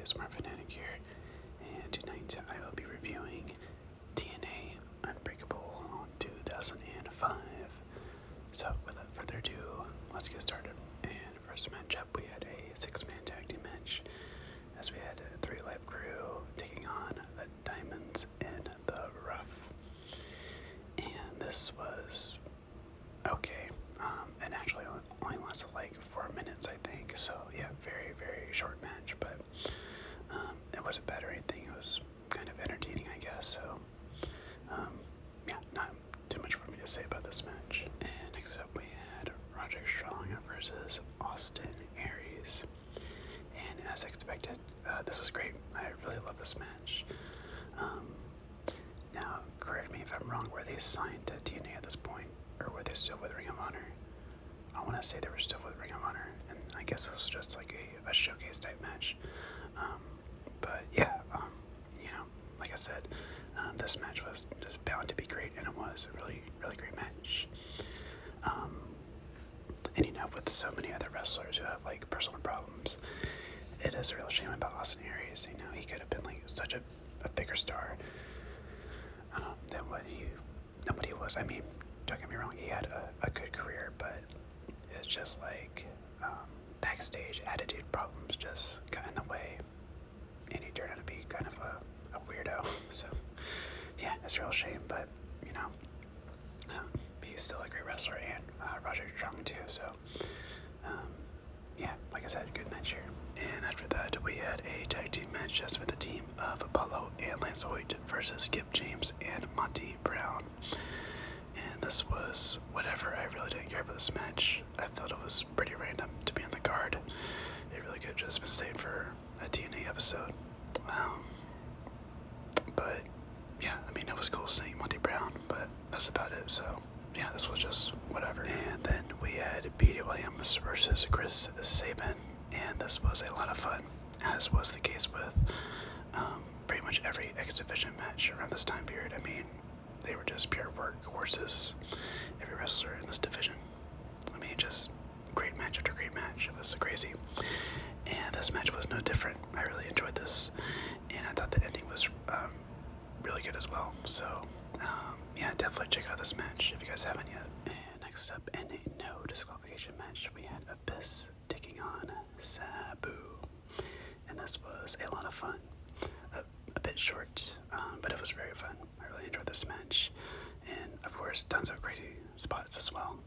Smart Fanatic here, and tonight I will be reviewing TNA Unbreakable on 2005. So, without further ado, let's get started. And first matchup, we had a 6-man tag team match, as we had a 3-life crew taking on the Diamonds in the Rough. And this was okay. It actually only lasted like 4 minutes, I think. So yeah, very, very short match, but it wasn't bad or anything. It was kind of entertaining, I guess. So yeah, not too much for me to say about this match. And next up, we had Roderick Strong versus Austin Aries. And as expected, this was great. I really love this match. Now, correct me if I'm wrong, were they signed to TNA at this point, or were they still with Ring of Honor? I want to say they were still with Ring of Honor, and I guess this was just like a showcase type match. But yeah, like I said, this match was just bound to be great, and it was a really, really great match. And with so many other wrestlers who have like personal problems, it is a real shame about Austin Aries. He could have been like such a bigger star than what he was. I mean, don't get me wrong, he had a good career, but it's just like backstage attitude problems just got in the way, and he turned out to be kind of a weirdo. So yeah, it's a real shame, but he's still a great wrestler, and Roderick Strong too. So yeah, like I said, good match here. And after that, we had a tag team match just with the team of Apollo and Lance Hoyt versus Skip James and Monty Brown. And this was whatever. I really didn't care about this match. I thought it was pretty random to be on the card. It really could have just been saved for a TNA episode. But yeah, I mean, it was cool seeing Monty Brown, but that's about it. So yeah, this was just whatever. And then we had Petey Williams versus Chris Sabin, and this was a lot of fun, as was the case with pretty much every X Division match around this time period. I mean, they were just pure workhorses, every wrestler in this division. I mean, just great match after great match. It was crazy. And this match was no different. I really enjoyed this, and I thought the ending was really good as well. So yeah, definitely check out this match if you guys haven't yet. And next up, in a no disqualification match, we had Abyss taking on Sabu, and this was a lot of fun. A bit short, but it was very fun. I really enjoyed this match, and of course, tons of crazy spots as well.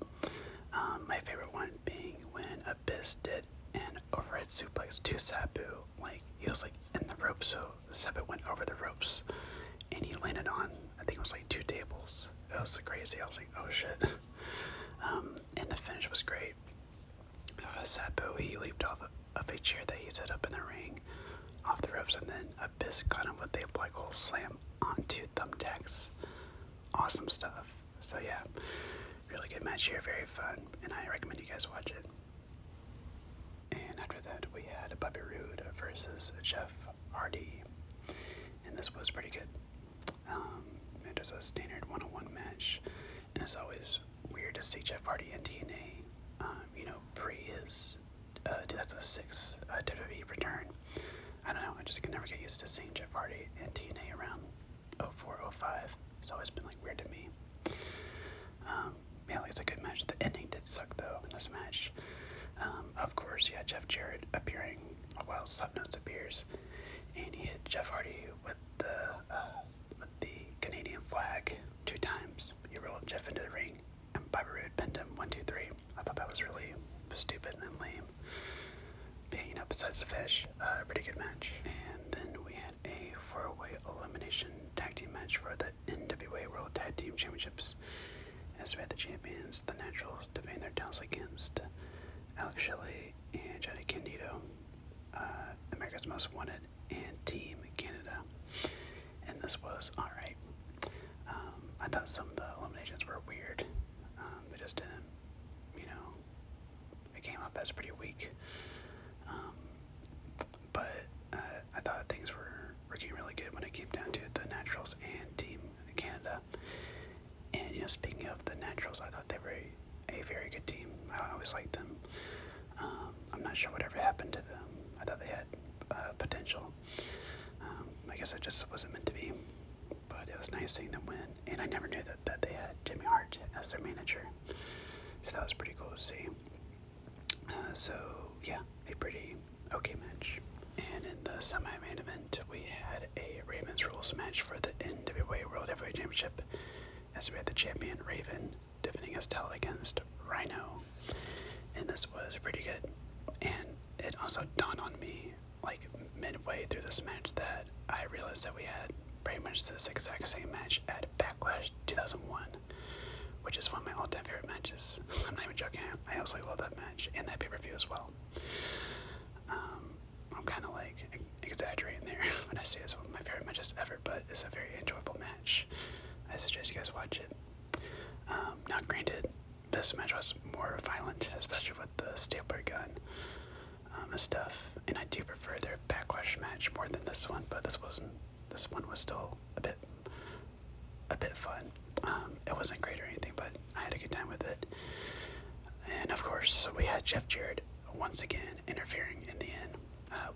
My favorite one being when Abyss did an overhead suplex to Sabu. Like, he was like in the ropes, so Sabu went over the ropes, and he landed on, I think it was like 2 tables. It was crazy. I was like, oh shit. And the finish was great. Sabu, he leaped off of a chair that he set up in the ring, off the ropes, and then Abyss caught him with a black hole slam onto thumbtacks. Awesome stuff. So yeah, really good match here, very fun, and I recommend you guys watch it. And after that, we had Bobby Roode versus Jeff Hardy, and this was pretty good. It was a standard one-on-one match, and it's always weird to see Jeff Hardy in TNA, pre his 2006 WWE return. I don't know, I just can never get used to seeing Jeff Hardy in TNA around 04, 05. It's always been like weird to me. Yeah, like, it's a good match. The ending did suck though in this match. Of course, you had Jeff Jarrett appearing while Slipknot appears, and he hit Jeff Hardy with the Canadian flag 2 times. He rolled Jeff into the ring, and Bobby Roode pinned him 1, 2, 3. I thought that was really stupid and lame. But, besides the finish, pretty good match. And then we had a 4-way elimination tag team match for the NWA World Tag Team Championships, as we had the champions, the Naturals, defending their titles against Alex Shelley and Johnny Candido, America's Most Wanted, and Team Canada. And this was alright. I thought some of the eliminations were weird. They just didn't, it came up as pretty weak. But I thought things were working really good when it came down to the Naturals and Team Canada. And speaking of the Naturals, I thought they were a very good team. I always liked them. I'm not sure whatever happened to them. I thought they had potential, guess it just wasn't meant to be. But it was nice seeing them win, and I never knew that they had Jimmy Hart as their manager. So that was pretty cool to see. So yeah, a pretty okay match. And in the semi-main event, we had a Raven's Rules match for the NWA World Heavyweight Championship, as we had the champion Raven defending his title against Rhino. And this was pretty good. And it also dawned on me, like midway through this match, that I realized that we had pretty much this exact same match at Backlash 2001, which is one of my all-time favorite matches. I'm not even joking. I absolutely love that match and that pay-per-view as well. I'm kind of like exaggerating there when I say it's one of my favorite matches ever, but it's a very enjoyable match. I suggest you guys watch it. Now, granted, this match was more violent, especially with the stapler gun and stuff, and I do prefer their Backlash match more than this one, but this one was still a bit fun. It wasn't great or anything, but I had a good time with it. And of course, we had Jeff Jarrett once again interfering in the end.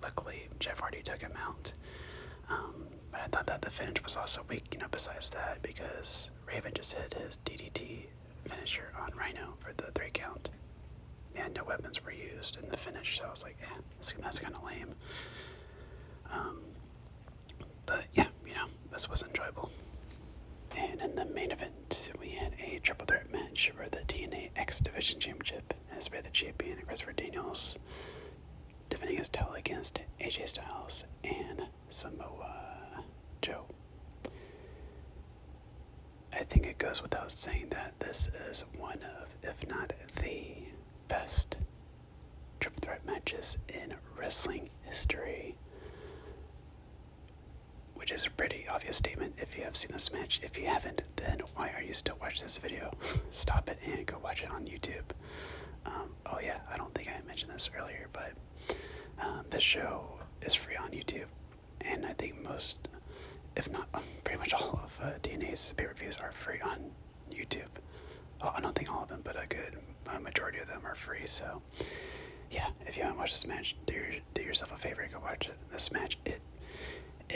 Luckily, Jeff Hardy took him out. But I thought that the finish was also weak, besides that, because Raven just hit his DDT finisher on Rhino for the 3 count. Yeah, no weapons were used in the finish, so I was like, that's kind of lame. But yeah, this was enjoyable. And in the main event, we had a triple threat match for the TNA X Division Championship, as we had the champion Christopher Daniels defending his title against AJ Styles and Samoa Joe. I think it goes without saying that this is one of, if not the best triple threat matches in wrestling history. Which is a pretty obvious statement if you have seen this match. If you haven't, then why are you still watching this video? Stop it and go watch it on YouTube. Oh yeah, I don't think I mentioned this earlier, but this show is free on YouTube, and I think most, if not pretty much all of TNA's pay-per-views are free on YouTube. Oh, I don't think all of them, but a good majority of them are free, so yeah, if you haven't watched this match, do yourself a favor and go watch this match. It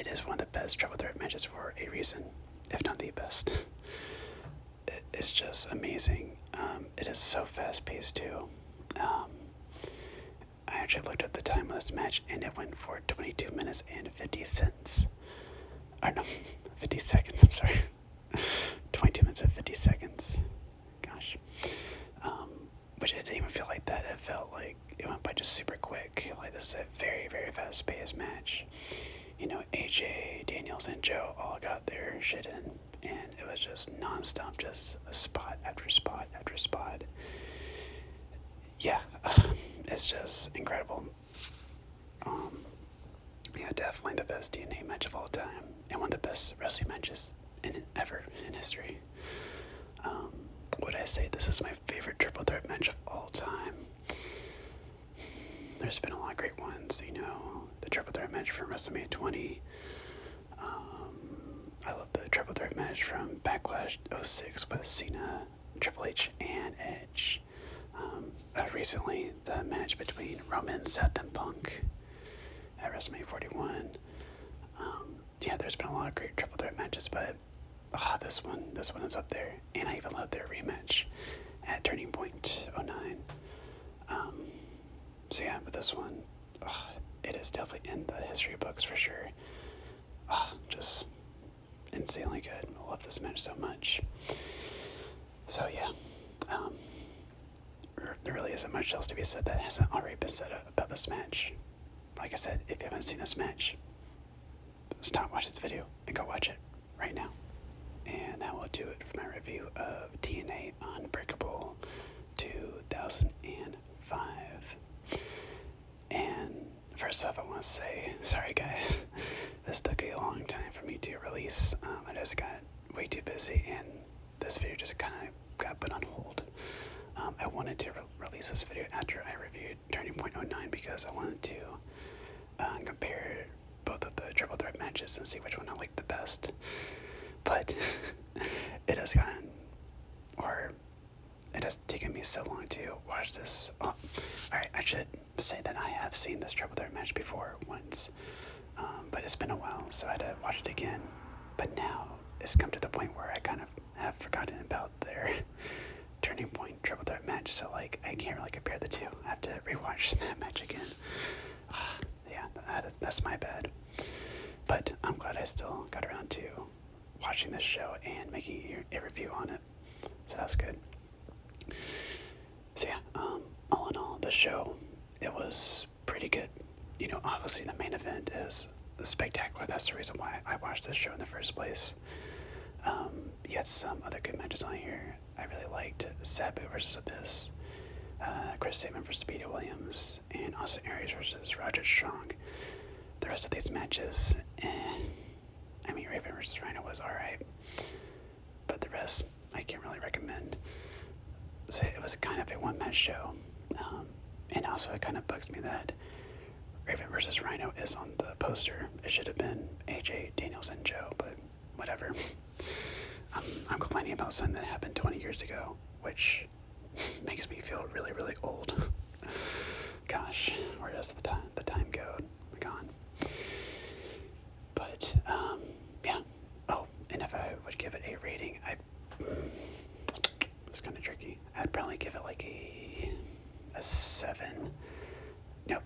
is one of the best triple threat matches for a reason, if not the best. It's just amazing. It is so fast-paced too. I actually looked at the time of this match, and it went for 22 minutes and 50 cents. Or no, 50 seconds, I'm sorry. 22 minutes and 50 seconds. Gosh. Which it didn't even feel like that. It felt like it went by just super quick. Like, this is a very, very fast-paced match. AJ, Daniels, and Joe all got their shit in, and it was just non-stop, just a spot after spot after spot. Yeah, it's just incredible. Yeah, definitely the best TNA match of all time, and one of the best wrestling matches ever in history. Would I say this is my favorite triple threat match of all time? There's been a lot of great ones, the triple threat match from WrestleMania 20. I love the triple threat match from Backlash 06 with Cena, Triple H, and Edge. Recently, the match between Roman, Seth, and Punk at WrestleMania 41. Yeah, there's been a lot of great triple threat matches, but this one is up there. And I even love their rematch at Turning Point 09. So yeah, but this one, it is definitely in the history books for sure. Just insanely good. I love this match so much. So yeah, there really isn't much else to be said that hasn't already been said about this match. Like I said, if you haven't seen this match, stop watching this video and go watch it right now. And that will do it for my review of TNA Unbreakable 2005. And first off, I want to say, sorry guys, this took a long time for me to release. I just got way too busy, and this video just kind of got put on hold. I wanted to release this video after I reviewed Turning Point 09 because I wanted to compare both of the triple threat matches and see which one I liked the best. But it has taken me so long to watch this. Alright, I should say that I have seen this triple threat match before once. but it's been a while, so I had to watch it again. But now it's come to the point where I kind of have forgotten about their turning point triple threat match, so like I can't really compare the two. I have to rewatch that match again. Yeah, that's my bad. But I'm glad I still got around to watching this show and making a review on it. So that's good. So yeah, all in all, the show, it was pretty good. You know, obviously the main event is spectacular. That's the reason why I watched this show in the first place. You had some other good matches on here. I really liked Sabu versus Abyss, Chris Sabin versus Speedy Williams, and Austin Aries versus Roger Strong. The rest of these matches, I mean, Raven versus Rhino was alright, but the rest I can't really recommend. So it was kind of a one-match show, and also it kind of bugs me that Raven versus Rhino is on the poster. It should have been AJ, Daniels, and Joe, but whatever. I'm complaining about something that happened 20 years ago, which makes me feel really, really old. Gosh, where does the time go? Gone. But, yeah. Oh, and if I would give it a rating, it's kind of tricky. I'd probably give it like a 7. Nope.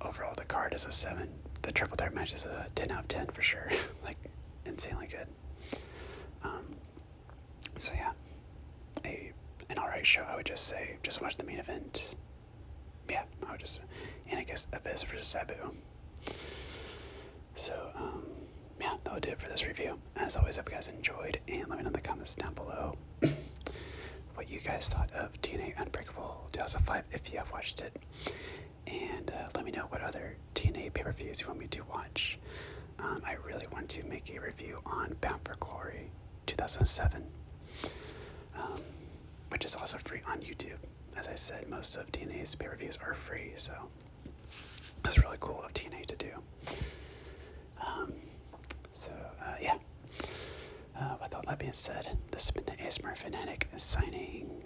Overall, the card is a 7. The triple threat match is a 10 out of 10 for sure. Like, insanely good. So yeah, an alright show. I would just say, just watch the main event. Yeah, I would just, and I guess Abyss versus Sabu. So, yeah, that would do it for this review. As always, hope you guys enjoyed, and let me know in the comments down below what you guys thought of TNA Unbreakable 2005 if you have watched it. And let me know what other TNA pay-per-views you want me to watch. I really want to make a review on Bound for Glory 2007, which is also free on YouTube. As I said, most of TNA's pay-per-views are free, so that's really cool of TNA to do. Yeah. With all that being said, this has been the ASMR Fanatic signing